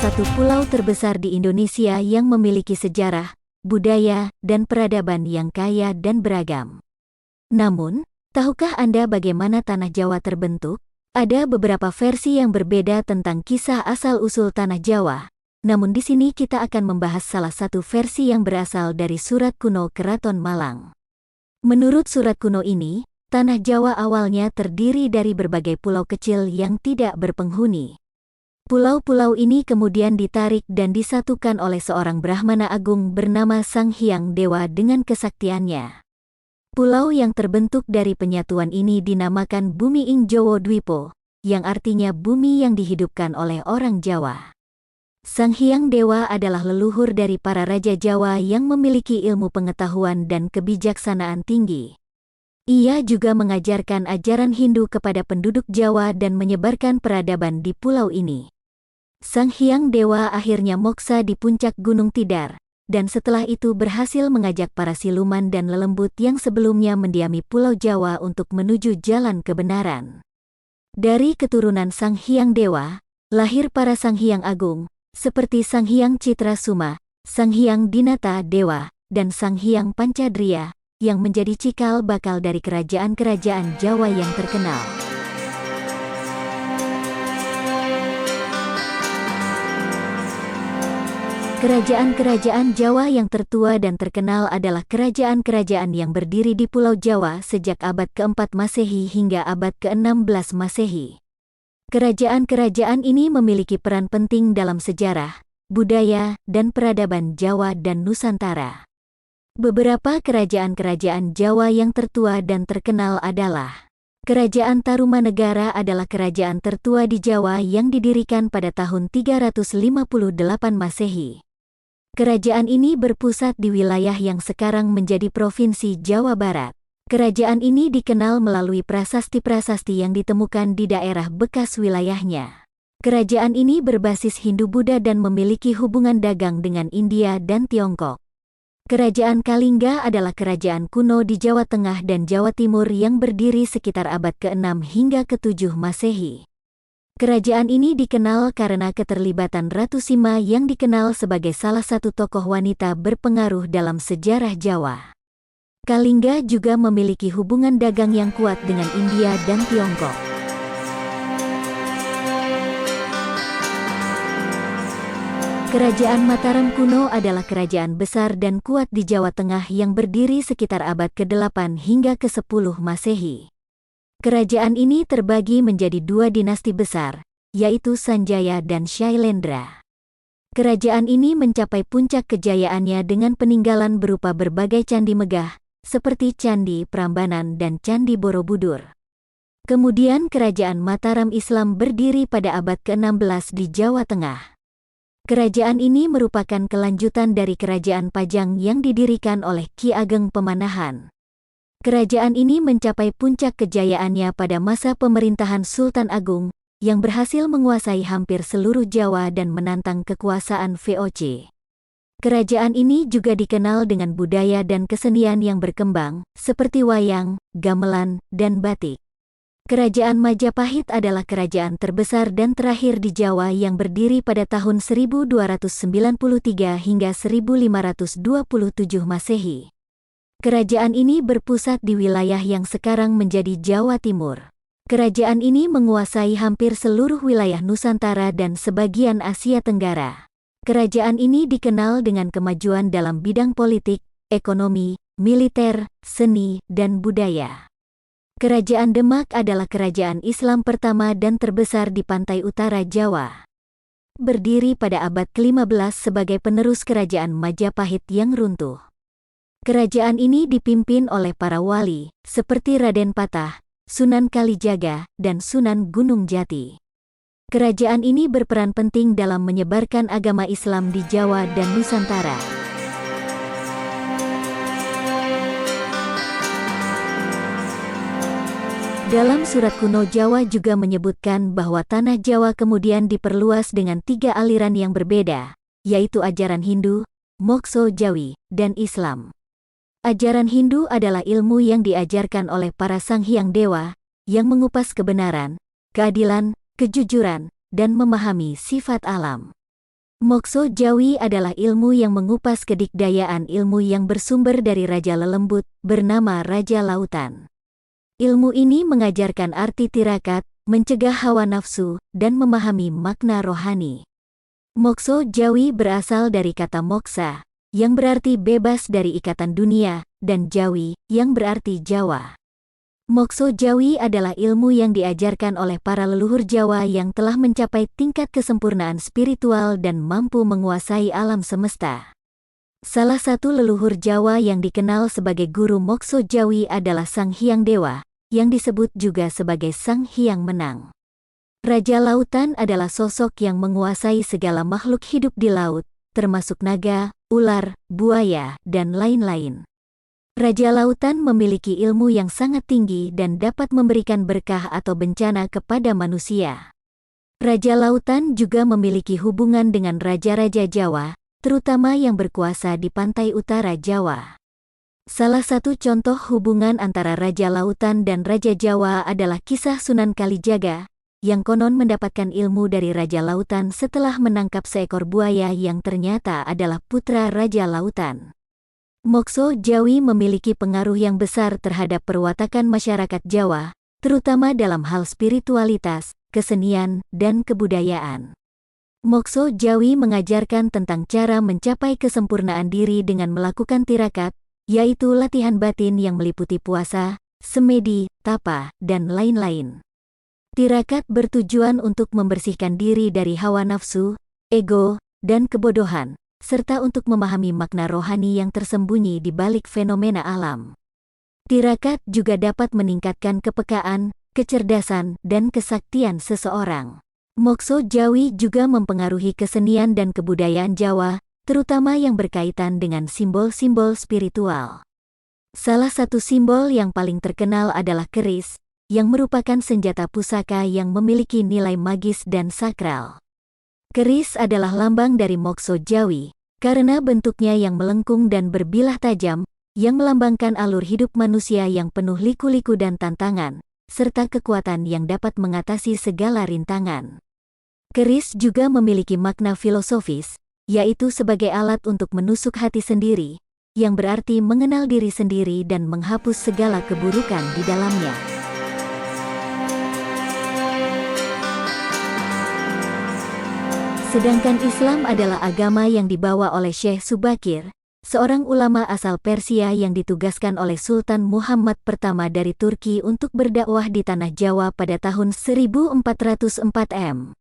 satu pulau terbesar di Indonesia yang memiliki sejarah, budaya, dan peradaban yang kaya dan beragam. Namun, tahukah Anda bagaimana Tanah Jawa terbentuk? Ada beberapa versi yang berbeda tentang kisah asal-usul Tanah Jawa. Namun di sini kita akan membahas salah satu versi yang berasal dari surat kuno Keraton Malang. Menurut surat kuno ini, Tanah Jawa awalnya terdiri dari berbagai pulau kecil yang tidak berpenghuni. Pulau-pulau ini kemudian ditarik dan disatukan oleh seorang Brahmana agung bernama Sang Hyang Dewa dengan kesaktiannya. Pulau yang terbentuk dari penyatuan ini dinamakan Bumi Ing Jowo Dwipo, yang artinya bumi yang dihidupkan oleh orang Jawa. Sang Hyang Dewa adalah leluhur dari para raja Jawa yang memiliki ilmu pengetahuan dan kebijaksanaan tinggi. Ia juga mengajarkan ajaran Hindu kepada penduduk Jawa dan menyebarkan peradaban di pulau ini. Sang Hyang Dewa akhirnya moksa di puncak Gunung Tidar, dan setelah itu berhasil mengajak para siluman dan lelembut yang sebelumnya mendiami Pulau Jawa untuk menuju jalan kebenaran. Dari keturunan Sang Hyang Dewa, lahir para Sang Hyang Agung, seperti Sang Hyang Citrasuma, Sang Hyang Dinata Dewa, dan Sang Hyang Pancadria, yang menjadi cikal bakal dari kerajaan-kerajaan Jawa yang terkenal. Kerajaan-kerajaan Jawa yang tertua dan terkenal adalah kerajaan-kerajaan yang berdiri di Pulau Jawa sejak abad ke-4 Masehi hingga abad ke-16 Masehi. Kerajaan-kerajaan ini memiliki peran penting dalam sejarah, budaya, dan peradaban Jawa dan Nusantara. Beberapa kerajaan-kerajaan Jawa yang tertua dan terkenal adalah Kerajaan Tarumanegara adalah kerajaan tertua di Jawa yang didirikan pada tahun 358 Masehi. Kerajaan ini berpusat di wilayah yang sekarang menjadi Provinsi Jawa Barat. Kerajaan ini dikenal melalui prasasti-prasasti yang ditemukan di daerah bekas wilayahnya. Kerajaan ini berbasis Hindu-Buddha dan memiliki hubungan dagang dengan India dan Tiongkok. Kerajaan Kalingga adalah kerajaan kuno di Jawa Tengah dan Jawa Timur yang berdiri sekitar abad ke-6 hingga ke-7 Masehi. Kerajaan ini dikenal karena keterlibatan Ratu Sima yang dikenal sebagai salah satu tokoh wanita berpengaruh dalam sejarah Jawa. Kalingga juga memiliki hubungan dagang yang kuat dengan India dan Tiongkok. Kerajaan Mataram kuno adalah kerajaan besar dan kuat di Jawa Tengah yang berdiri sekitar abad ke-8 hingga ke-10 Masehi. Kerajaan ini terbagi menjadi dua dinasti besar, yaitu Sanjaya dan Shailendra. Kerajaan ini mencapai puncak kejayaannya dengan peninggalan berupa berbagai candi megah, seperti Candi Prambanan dan Candi Borobudur. Kemudian Kerajaan Mataram Islam berdiri pada abad ke-16 di Jawa Tengah. Kerajaan ini merupakan kelanjutan dari Kerajaan Pajang yang didirikan oleh Ki Ageng Pemanahan. Kerajaan ini mencapai puncak kejayaannya pada masa pemerintahan Sultan Agung, yang berhasil menguasai hampir seluruh Jawa dan menantang kekuasaan VOC. Kerajaan ini juga dikenal dengan budaya dan kesenian yang berkembang, seperti wayang, gamelan, dan batik. Kerajaan Majapahit adalah kerajaan terbesar dan terakhir di Jawa yang berdiri pada tahun 1293 hingga 1527 Masehi. Kerajaan ini berpusat di wilayah yang sekarang menjadi Jawa Timur. Kerajaan ini menguasai hampir seluruh wilayah Nusantara dan sebagian Asia Tenggara. Kerajaan ini dikenal dengan kemajuan dalam bidang politik, ekonomi, militer, seni, dan budaya. Kerajaan Demak adalah kerajaan Islam pertama dan terbesar di pantai utara Jawa. Berdiri pada abad ke-15 sebagai penerus kerajaan Majapahit yang runtuh. Kerajaan ini dipimpin oleh para wali, seperti Raden Patah, Sunan Kalijaga, dan Sunan Gunung Jati. Kerajaan ini berperan penting dalam menyebarkan agama Islam di Jawa dan Nusantara. Dalam surat kuno Jawa juga menyebutkan bahwa Tanah Jawa kemudian diperluas dengan 3 aliran yang berbeda, yaitu ajaran Hindu, Mokso Jawi, dan Islam. Ajaran Hindu adalah ilmu yang diajarkan oleh para Sang Hyang Dewa, yang mengupas kebenaran, keadilan, kejujuran, dan memahami sifat alam. Mokso Jawi adalah ilmu yang mengupas kedikdayaan ilmu yang bersumber dari Raja Lelembut, bernama Raja Lautan. Ilmu ini mengajarkan arti tirakat, mencegah hawa nafsu, dan memahami makna rohani. Mokso Jawi berasal dari kata moksa, yang berarti bebas dari ikatan dunia, dan Jawi, yang berarti Jawa. Mokso Jawi adalah ilmu yang diajarkan oleh para leluhur Jawa yang telah mencapai tingkat kesempurnaan spiritual dan mampu menguasai alam semesta. Salah satu leluhur Jawa yang dikenal sebagai guru Mokso Jawi adalah Sang Hyang Dewa, yang disebut juga sebagai Sang Hyang Menang. Raja Lautan adalah sosok yang menguasai segala makhluk hidup di laut, termasuk naga, ular, buaya, dan lain-lain. Raja Lautan memiliki ilmu yang sangat tinggi dan dapat memberikan berkah atau bencana kepada manusia. Raja Lautan juga memiliki hubungan dengan raja-raja Jawa, terutama yang berkuasa di pantai utara Jawa. Salah satu contoh hubungan antara Raja Lautan dan Raja Jawa adalah kisah Sunan Kalijaga, yang konon mendapatkan ilmu dari Raja Lautan setelah menangkap seekor buaya yang ternyata adalah putra Raja Lautan. Mokso Jawi memiliki pengaruh yang besar terhadap perwatakan masyarakat Jawa, terutama dalam hal spiritualitas, kesenian, dan kebudayaan. Mokso Jawi mengajarkan tentang cara mencapai kesempurnaan diri dengan melakukan tirakat, yaitu latihan batin yang meliputi puasa, semedi, tapa, dan lain-lain. Tirakat bertujuan untuk membersihkan diri dari hawa nafsu, ego, dan kebodohan, serta untuk memahami makna rohani yang tersembunyi di balik fenomena alam. Tirakat juga dapat meningkatkan kepekaan, kecerdasan, dan kesaktian seseorang. Mokso Jawi juga mempengaruhi kesenian dan kebudayaan Jawa, terutama yang berkaitan dengan simbol-simbol spiritual. Salah satu simbol yang paling terkenal adalah keris, yang merupakan senjata pusaka yang memiliki nilai magis dan sakral. Keris adalah lambang dari Mokso Jawi, karena bentuknya yang melengkung dan berbilah tajam, yang melambangkan alur hidup manusia yang penuh liku-liku dan tantangan, serta kekuatan yang dapat mengatasi segala rintangan. Keris juga memiliki makna filosofis, yaitu sebagai alat untuk menusuk hati sendiri, yang berarti mengenal diri sendiri dan menghapus segala keburukan di dalamnya. Sedangkan Islam adalah agama yang dibawa oleh Syekh Subakir, seorang ulama asal Persia yang ditugaskan oleh Sultan Muhammad pertama dari Turki untuk berdakwah di Tanah Jawa pada tahun 1404 m.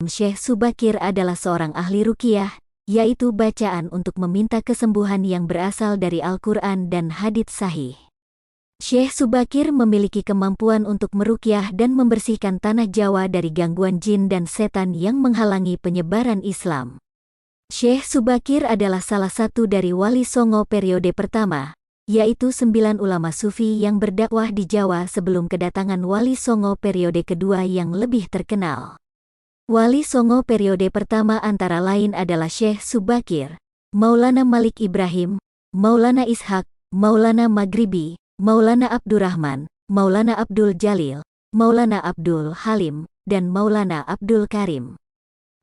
Syekh Subakir adalah seorang ahli ruqyah, yaitu bacaan untuk meminta kesembuhan yang berasal dari Al-Quran dan hadits sahih. Syekh Subakir memiliki kemampuan untuk meruqyah dan membersihkan Tanah Jawa dari gangguan jin dan setan yang menghalangi penyebaran Islam. Syekh Subakir adalah salah satu dari Wali Songo periode pertama, yaitu 9 ulama sufi yang berdakwah di Jawa sebelum kedatangan Wali Songo periode kedua yang lebih terkenal. Wali Songo periode pertama antara lain adalah Syekh Subakir, Maulana Malik Ibrahim, Maulana Ishaq, Maulana Maghribi, Maulana Abdurrahman, Maulana Abdul Jalil, Maulana Abdul Halim, dan Maulana Abdul Karim.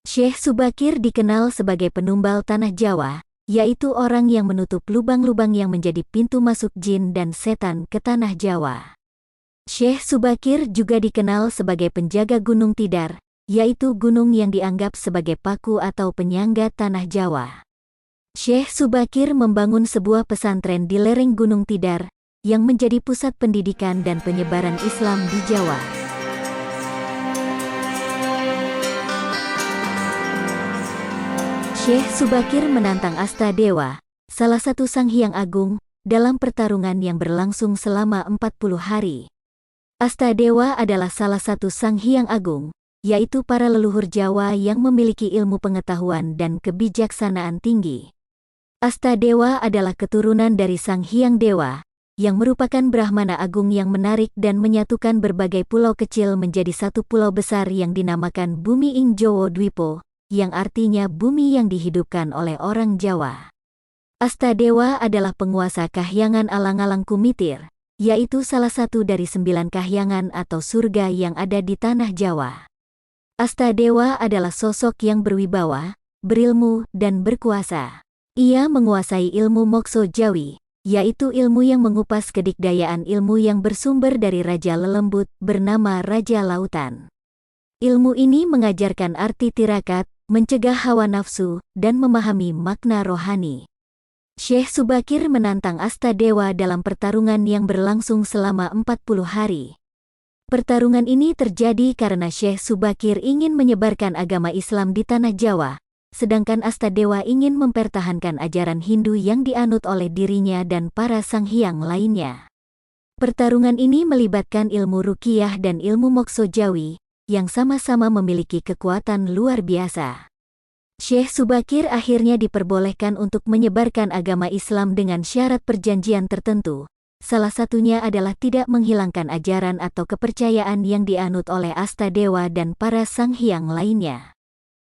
Syekh Subakir dikenal sebagai penumbal Tanah Jawa, yaitu orang yang menutup lubang-lubang yang menjadi pintu masuk jin dan setan ke Tanah Jawa. Syekh Subakir juga dikenal sebagai penjaga Gunung Tidar, yaitu gunung yang dianggap sebagai paku atau penyangga Tanah Jawa. Syekh Subakir membangun sebuah pesantren di lereng Gunung Tidar, yang menjadi pusat pendidikan dan penyebaran Islam di Jawa. Syekh Subakir menantang Astadewa, salah satu Sang Hyang Agung, dalam pertarungan yang berlangsung selama 40 hari. Astadewa adalah salah satu Sang Hyang Agung, yaitu para leluhur Jawa yang memiliki ilmu pengetahuan dan kebijaksanaan tinggi. Astadewa adalah keturunan dari Sang Hyang Dewa, yang merupakan Brahmana Agung yang menarik dan menyatukan berbagai pulau kecil menjadi satu pulau besar yang dinamakan Bumi Ing Jowo Dwipo, yang artinya bumi yang dihidupkan oleh orang Jawa. Astadewa adalah penguasa kahyangan Alang-Alang Kumitir, yaitu salah satu dari 9 kahyangan atau surga yang ada di Tanah Jawa. Astadewa adalah sosok yang berwibawa, berilmu, dan berkuasa. Ia menguasai ilmu Mokso Jawi, yaitu ilmu yang mengupas kedikdayaan ilmu yang bersumber dari Raja Lelembut bernama Raja Lautan. Ilmu ini mengajarkan arti tirakat, mencegah hawa nafsu, dan memahami makna rohani. Syekh Subakir menantang Astadewa dalam pertarungan yang berlangsung selama 40 hari. Pertarungan ini terjadi karena Syekh Subakir ingin menyebarkan agama Islam di tanah Jawa, sedangkan Astadewa ingin mempertahankan ajaran Hindu yang dianut oleh dirinya dan para sanghyang lainnya. Pertarungan ini melibatkan ilmu ruqyah dan ilmu Mokso Jawi, yang sama-sama memiliki kekuatan luar biasa. Syekh Subakir akhirnya diperbolehkan untuk menyebarkan agama Islam dengan syarat perjanjian tertentu. Salah satunya adalah tidak menghilangkan ajaran atau kepercayaan yang dianut oleh Astadewa dan para sanghyang lainnya.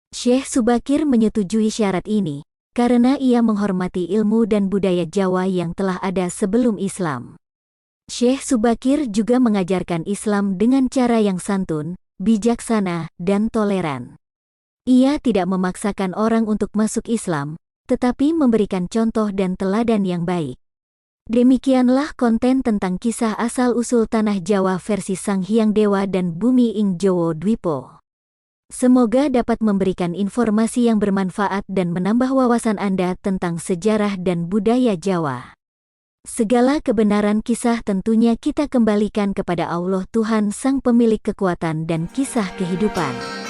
Syekh Subakir menyetujui syarat ini, karena ia menghormati ilmu dan budaya Jawa yang telah ada sebelum Islam. Syekh Subakir juga mengajarkan Islam dengan cara yang santun, bijaksana, dan toleran. Ia tidak memaksakan orang untuk masuk Islam, tetapi memberikan contoh dan teladan yang baik. Demikianlah konten tentang kisah asal-usul Tanah Jawa versi Sang Hyang Dewa dan Bumi ing Jowo Dwipo. Semoga dapat memberikan informasi yang bermanfaat dan menambah wawasan Anda tentang sejarah dan budaya Jawa. Segala kebenaran kisah tentunya kita kembalikan kepada Allah Tuhan Sang Pemilik Kekuatan dan Kisah Kehidupan.